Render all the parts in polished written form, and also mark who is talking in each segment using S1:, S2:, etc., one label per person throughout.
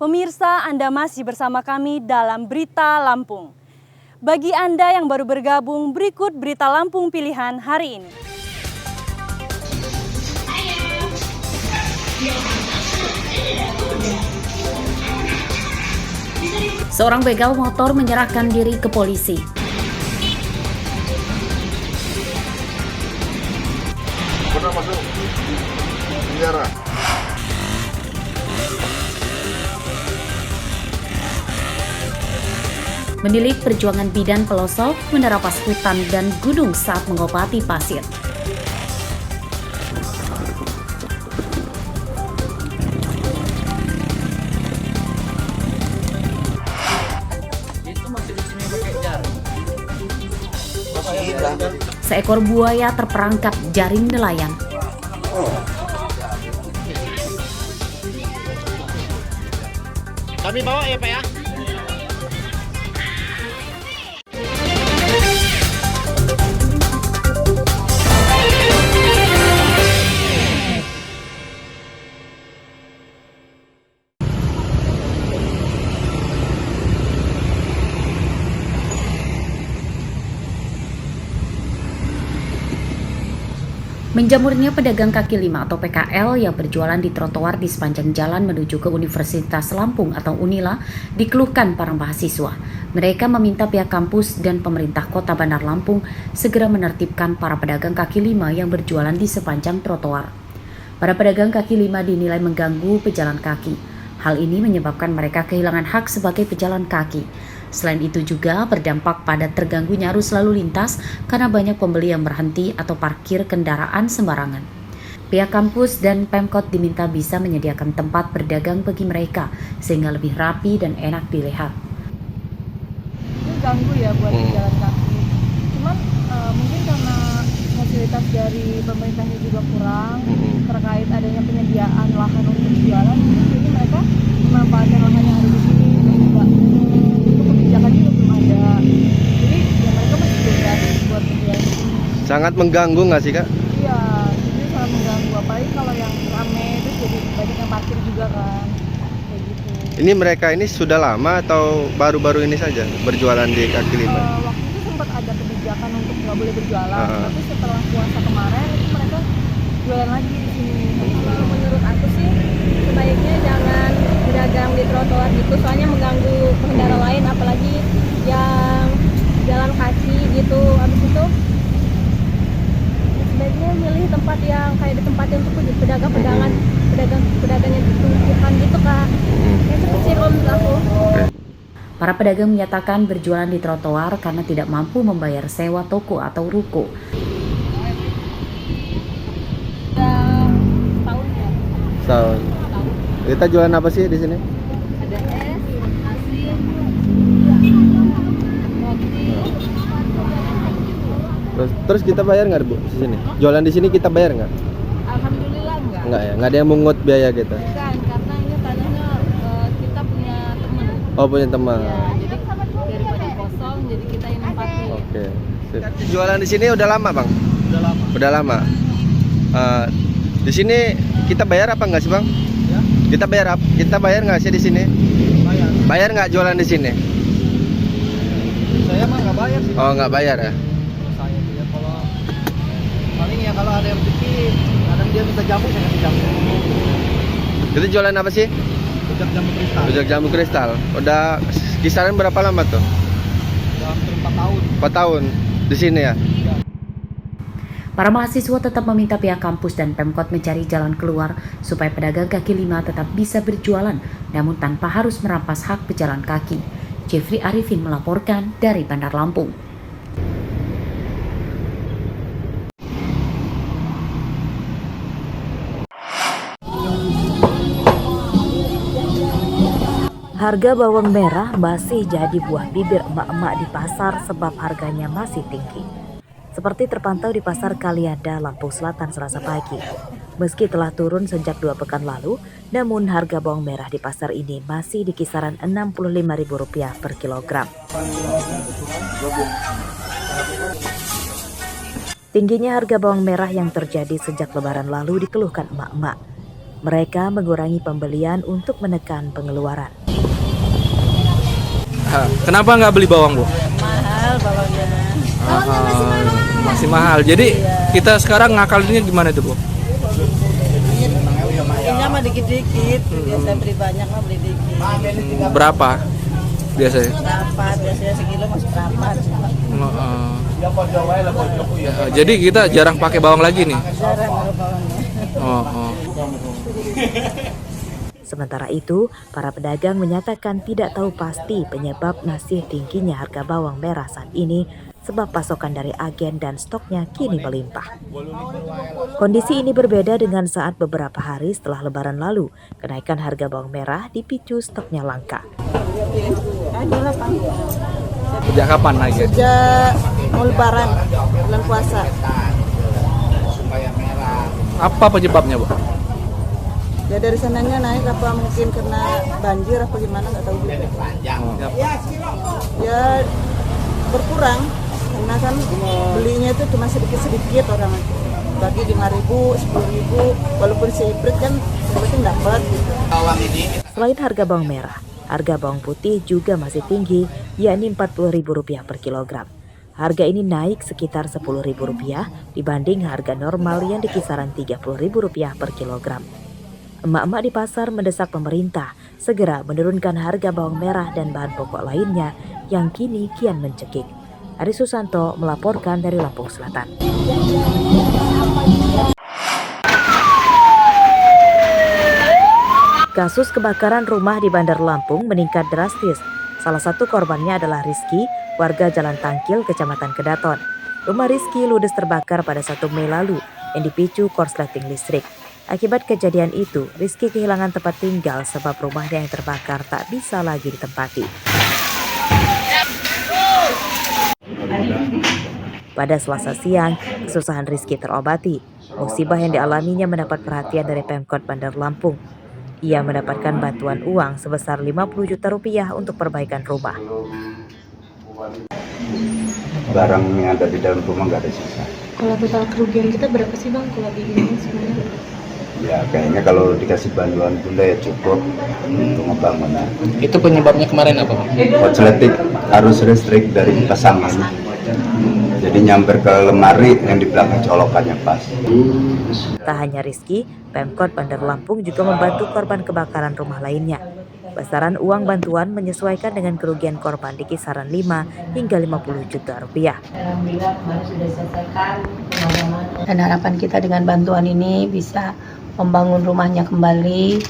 S1: Pemirsa, Anda masih bersama kami dalam Berita Lampung. Bagi Anda yang baru bergabung, berikut Berita Lampung pilihan hari ini.
S2: Seorang begal motor menyerahkan diri ke polisi.
S3: Pernah masuk penjara.
S2: Menilik perjuangan bidan pelosok menerabas hutan dan gunung saat mengobati pasien. Seekor buaya terperangkap jaring nelayan.
S4: Kami bawa ya Pak ya.
S2: Menjamurnya pedagang kaki lima atau PKL yang berjualan di trotoar di sepanjang jalan menuju ke Universitas Lampung atau Unila dikeluhkan para mahasiswa. Mereka meminta pihak kampus dan pemerintah Kota Bandar Lampung segera menertibkan para pedagang kaki lima yang berjualan di sepanjang trotoar. Para pedagang kaki lima dinilai mengganggu pejalan kaki. Hal ini menyebabkan mereka kehilangan hak sebagai pejalan kaki. Selain itu juga berdampak pada terganggunya arus lalu lintas karena banyak pembeli yang berhenti atau parkir kendaraan sembarangan. Pihak kampus dan Pemkot diminta bisa menyediakan tempat berdagang bagi mereka sehingga lebih rapi dan enak dilihat.
S1: Ini ganggu ya buat pejalan kaki. Cuman mungkin karena fasilitas dari pemerintahnya juga kurang terkait adanya penyediaan lahan untuk jualan, jadi mereka memanfaatkan lahan yang ada di sini dan juga kebijakan itu belum ada, jadi ya mereka masih gratis buat berjualan di sini.
S3: Sangat mengganggu nggak sih Kak?
S1: Iya, jadi sangat mengganggu, apalagi kalau yang rame terus jadi banyak yang parkir juga kan, kayak gitu.
S3: Ini mereka ini sudah lama atau baru-baru ini saja berjualan di kaki lima?
S1: Waktu itu sempat ada kebijakan untuk nggak boleh berjualan, tapi setelah puasa kemarin itu mereka jualan lagi di sini. Kalau menurut aku sih sebaiknya jangan berdagang di trotoar gitu, soalnya mengganggu pengendara lain, apalagi yang jalan kaki gitu. Habis itu sebaiknya milih tempat yang kayak di tempat untuk pedagang yang ditumpukan gitu Kak. Itu sih kalau menurut aku.
S2: Para pedagang menyatakan berjualan di trotoar karena tidak mampu membayar sewa toko atau ruko.
S3: Tahun. Kita jualan apa sih di sini?
S1: Ada es, nasi, roti.
S3: Terus kita bayar nggak Bu di sini? Jualan di sini kita bayar nggak?
S1: Alhamdulillah enggak.
S3: Nggak ya, nggak ada yang mungut biaya kita.
S1: Bukan, karena ini tanahnya kita punya teman.
S3: Oh punya teman.
S1: Ya, jadi daripada kosong, jadi kita yang nempatin.
S3: Oke. Sip. Jualan di sini udah lama Bang?
S4: Udah lama.
S3: Udah lama. Di sini kita bayar apa nggak sih Bang?
S4: Ya.
S3: Kita bayar nggak sih di sini?
S4: Bayar.
S3: Bayar nggak jualan di sini?
S4: Saya mah nggak bayar sih.
S3: Oh nggak bayar ya?
S4: Saya ya kalau paling ya kalau ada yang bikin, kadang dia minta jamu saya kasih jamu.
S3: Itu jualan apa sih?
S4: Rujak jamu kristal.
S3: Rujak jamu kristal. Udah kisaran berapa lama tuh?
S4: Udah hampir 4 tahun.
S3: 4 tahun di sini ya?
S2: Para mahasiswa tetap meminta pihak kampus dan Pemkot mencari jalan keluar supaya pedagang kaki lima tetap bisa berjualan, namun tanpa harus merampas hak pejalan kaki. Jeffrey Arifin melaporkan dari Bandar Lampung.
S5: Harga bawang merah masih jadi buah bibir emak-emak di pasar sebab harganya masih tinggi. Seperti terpantau di Pasar Kalianda, Lampung Selatan Selasa pagi. Meski telah turun sejak 2 pekan lalu, namun harga bawang merah di pasar ini masih di kisaran Rp65.000 per kilogram. Tingginya harga bawang merah yang terjadi sejak Lebaran lalu dikeluhkan emak-emak. Mereka mengurangi pembelian untuk menekan pengeluaran.
S6: Kenapa nggak beli bawang, Bu?
S1: Mahal bawangnya.
S6: Masih mahal. Jadi kita sekarang ngakalinnya gimana tuh, Bu?
S1: Ini mah dikit-dikit, biasa beli banyak mah beli dikit.
S6: Berapa biasanya?
S1: Berapa? Biasanya sekilo masih berapa?
S6: Jadi kita jarang pakai bawang lagi nih.
S1: Jarang kalau bawangnya.
S5: Sementara itu, para pedagang menyatakan tidak tahu pasti penyebab masih tingginya harga bawang merah saat ini sebab pasokan dari agen dan stoknya kini melimpah. Kondisi ini berbeda dengan saat beberapa hari setelah Lebaran lalu, kenaikan harga bawang merah dipicu stoknya langka.
S6: Sejak kapan naik?
S1: Sejak mau Lebaran, bulan puasa.
S6: Apa penyebabnya, Bu?
S1: Ya dari sananya naik apa mungkin karena banjir apa gimana nggak tahu juga. Ya berkurang karena kan belinya itu cuma sedikit-sedikit orang bagi 5.000, 10.000 walaupun seiprit kan seperti dapat gitu.
S5: Selain harga bawang merah, harga bawang putih juga masih tinggi, yakni Rp40.000 per kilogram. Harga ini naik sekitar Rp10.000 dibanding harga normal yang di kisaran Rp30.000 per kilogram. Emak-emak di pasar mendesak pemerintah segera menurunkan harga bawang merah dan bahan pokok lainnya yang kini kian mencekik. Ari Susanto melaporkan dari Lampung Selatan. Kasus kebakaran rumah di Bandar Lampung meningkat drastis. Salah satu korbannya adalah Rizky, warga Jalan Tangkil, Kecamatan Kedaton. Rumah Rizky ludes terbakar pada 1 Mei lalu yang dipicu korsleting listrik. Akibat kejadian itu, Rizky kehilangan tempat tinggal sebab rumahnya yang terbakar tak bisa lagi ditempati. Pada Selasa siang, kesusahan Rizky terobati. Musibah yang dialaminya mendapat perhatian dari Pemkot Bandar Lampung. Ia mendapatkan bantuan uang sebesar Rp50 juta untuk perbaikan rumah.
S7: Barang yang ada di dalam rumah nggak ada sisa.
S8: Kalau total kerugian kita berapa sih Bang kalau di ini sebenarnya?
S7: Ya kayaknya kalau dikasih bantuan bunda ya cukup untuk ngebangun.
S6: Itu penyebabnya kemarin apa, Bang?
S7: Korsleting arus listrik dari kipas angin. Jadi nyamper ke lemari yang di belakang colokannya pas.
S5: Tak hanya Rizky, Pemkot Bandar Lampung juga membantu korban kebakaran rumah lainnya. Besaran uang bantuan menyesuaikan dengan kerugian korban di kisaran 5 hingga Rp50 juta.
S8: Alhamdulillah kemarin sudah diselesaikan pembangunan. Dan harapan kita dengan bantuan ini bisa membangun rumahnya kembali.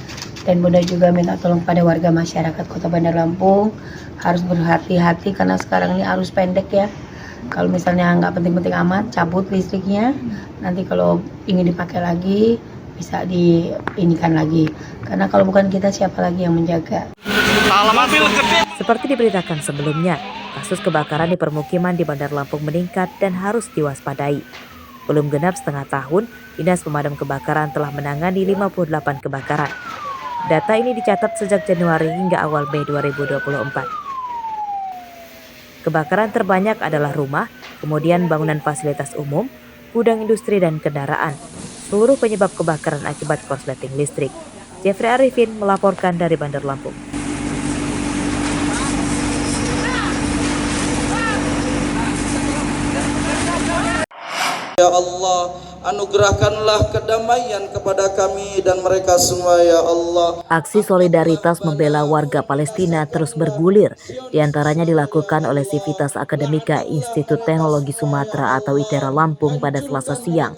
S8: Dan Bunda juga minta tolong pada warga masyarakat Kota Bandar Lampung harus berhati-hati karena sekarang ini arus pendek ya. Kalau misalnya nggak penting-penting amat, cabut listriknya. Nanti kalau ingin dipakai lagi, bisa diinikan lagi. Karena kalau bukan kita, siapa lagi yang menjaga?
S5: Seperti diberitakan sebelumnya, kasus kebakaran di permukiman di Bandar Lampung meningkat dan harus diwaspadai. Belum genap setengah tahun, Dinas Pemadam Kebakaran telah menangani 58 kebakaran. Data ini dicatat sejak Januari hingga awal Mei 2024. Kebakaran terbanyak adalah rumah, kemudian bangunan fasilitas umum, gudang industri dan kendaraan. Seluruh penyebab kebakaran akibat korsleting listrik. Jeffrey Arifin melaporkan dari Bandar Lampung.
S9: Ya Allah, anugerahkanlah kedamaian kepada kami dan mereka semua ya Allah.
S5: Aksi solidaritas membela warga Palestina terus bergulir. Di antaranya dilakukan oleh Civitas Akademika Institut Teknologi Sumatera atau ITERA Lampung pada Selasa siang.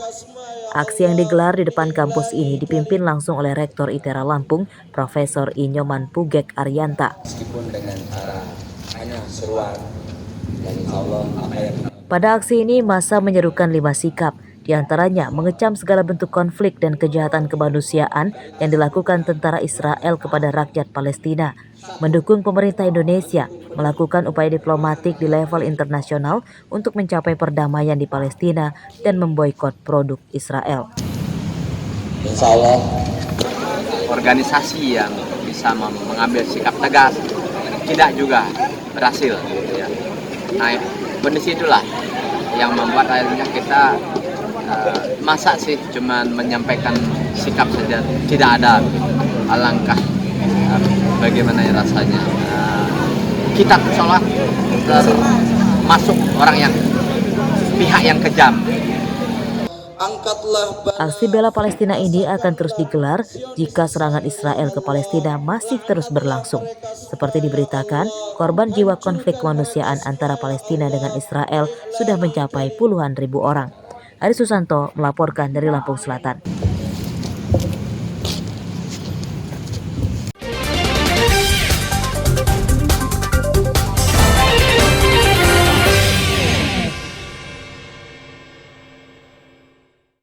S5: Aksi yang digelar di depan kampus ini dipimpin langsung oleh Rektor ITERA Lampung, Profesor Inyoman Pugek Arianta.
S10: Meskipun dengan hanya seruan dan insya Allah apa yang
S5: Pada aksi ini, massa menyerukan 5 sikap, di antaranya mengecam segala bentuk konflik dan kejahatan kemanusiaan yang dilakukan tentara Israel kepada rakyat Palestina, mendukung pemerintah Indonesia melakukan upaya diplomatik di level internasional untuk mencapai perdamaian di Palestina dan memboikot produk Israel.
S10: insya Allah
S11: organisasi yang bisa mengambil sikap tegas tidak juga berhasil. Ya. Nah, kondisi itulah yang membuat akhirnya kita masa sih cuman menyampaikan sikap saja tidak ada. Alangkah bagaimana ya rasanya kita seolah termasuk orang yang pihak yang kejam.
S5: Aksi bela Palestina ini akan terus digelar jika serangan Israel ke Palestina masih terus berlangsung. Seperti diberitakan, korban jiwa konflik kemanusiaan antara Palestina dengan Israel sudah mencapai puluhan ribu orang. Ari Susanto melaporkan dari Lampung Selatan.